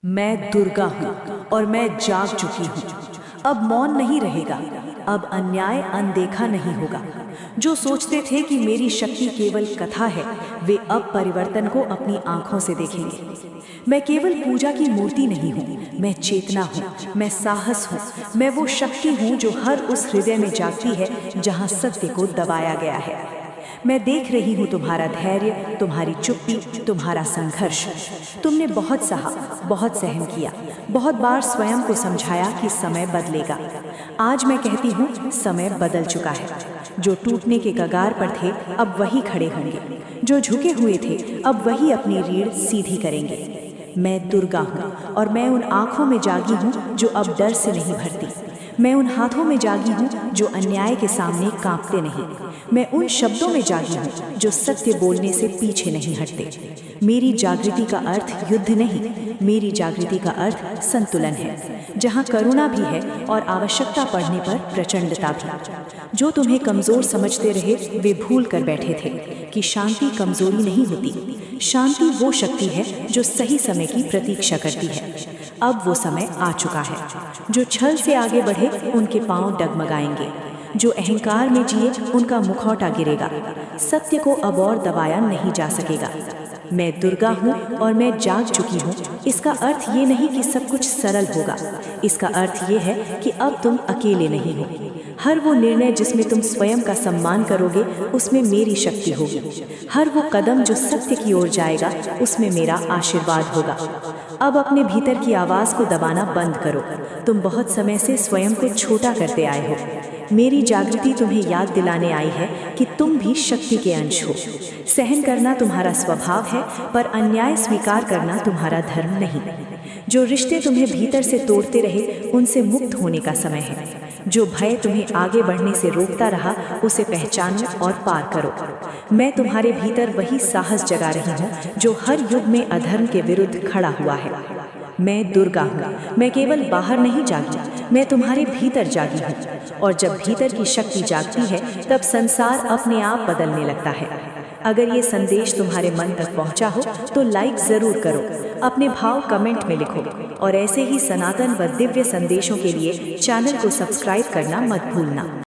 मैं दुर्गा हूँ और मैं जाग चुकी हूँ। अब मौन नहीं रहेगा, अब अन्याय अनदेखा नहीं होगा। जो सोचते थे कि मेरी शक्ति केवल कथा है, वे अब परिवर्तन को अपनी आंखों से देखेंगे। मैं केवल पूजा की मूर्ति नहीं हूँ, मैं चेतना हूँ, मैं साहस हूँ, मैं वो शक्ति हूँ जो हर उस हृदय में जागती है जहाँ सत्य को दबाया गया है। मैं देख रही हूँ तुम्हारा धैर्य, तुम्हारी चुप्पी, तुम्हारा संघर्ष। तुमने बहुत सहा, बहुत सहन किया, बहुत बार स्वयं को समझाया कि समय बदलेगा। आज मैं कहती हूँ समय बदल चुका है। जो टूटने के कगार पर थे अब वही खड़े होंगे, जो झुके हुए थे अब वही अपनी रीढ़ सीधी करेंगे। मैं दुर्गा हूँ और मैं उन आँखों में जागी हूँ जो अब डर से नहीं भरती। मैं उन हाथों में जागी हूँ जो अन्याय के सामने कांपते नहीं। मैं उन शब्दों में जागी हूँ जो सत्य बोलने से पीछे नहीं हटते। मेरी जागृति का अर्थ युद्ध नहीं, मेरी जागृति का अर्थ संतुलन है, जहाँ करुणा भी है और आवश्यकता पड़ने पर प्रचंडता भी। जो तुम्हें कमजोर समझते रहे वे भूल कर बैठे थे कि शांति कमजोरी नहीं होती। शांति वो शक्ति है जो सही समय की प्रतीक्षा करती है। अब वो समय आ चुका है। जो छल से आगे बढ़े उनके पांव डगमगाएंगे, जो अहंकार में जिए उनका मुखौटा गिरेगा। सत्य को अब और दबाया नहीं जा सकेगा। मैं दुर्गा हूँ और मैं जाग चुकी हूँ। इसका अर्थ ये नहीं कि सब कुछ सरल होगा, इसका अर्थ ये है कि अब तुम अकेले नहीं हो। हर वो निर्णय जिसमें तुम स्वयं का सम्मान करोगे उसमें मेरी शक्ति होगी। हर वो कदम जो सत्य की ओर जाएगा उसमें मेरा आशीर्वाद होगा। अब अपने भीतर की आवाज़ को दबाना बंद करो। तुम बहुत समय से स्वयं को छोटा करते आए हो। मेरी जागृति तुम्हें याद दिलाने आई है कि तुम भी शक्ति के अंश हो। सहन करना तुम्हारा स्वभाव है, पर अन्याय स्वीकार करना तुम्हारा धर्म नहीं। जो रिश्ते तुम्हें भीतर से तोड़ते रहे उनसे मुक्त होने का समय है। जो भय तुम्हें आगे बढ़ने से रोकता रहा उसे पहचानो और पार करो। मैं तुम्हारे भीतर वही साहस जगा रही हूँ जो हर युग में अधर्म के विरुद्ध खड़ा हुआ है। मैं दुर्गा हूँ। मैं केवल बाहर नहीं जागी, मैं तुम्हारे भीतर जागी हूँ। और जब भीतर की शक्ति जागती है तब संसार अपने आप बदलने लगता है। अगर ये संदेश तुम्हारे मन तक पहुँचा हो तो लाइक ज़रूर करो, अपने भाव कमेंट में लिखो और ऐसे ही सनातन व दिव्य संदेशों के लिए चैनल को सब्सक्राइब करना मत भूलना।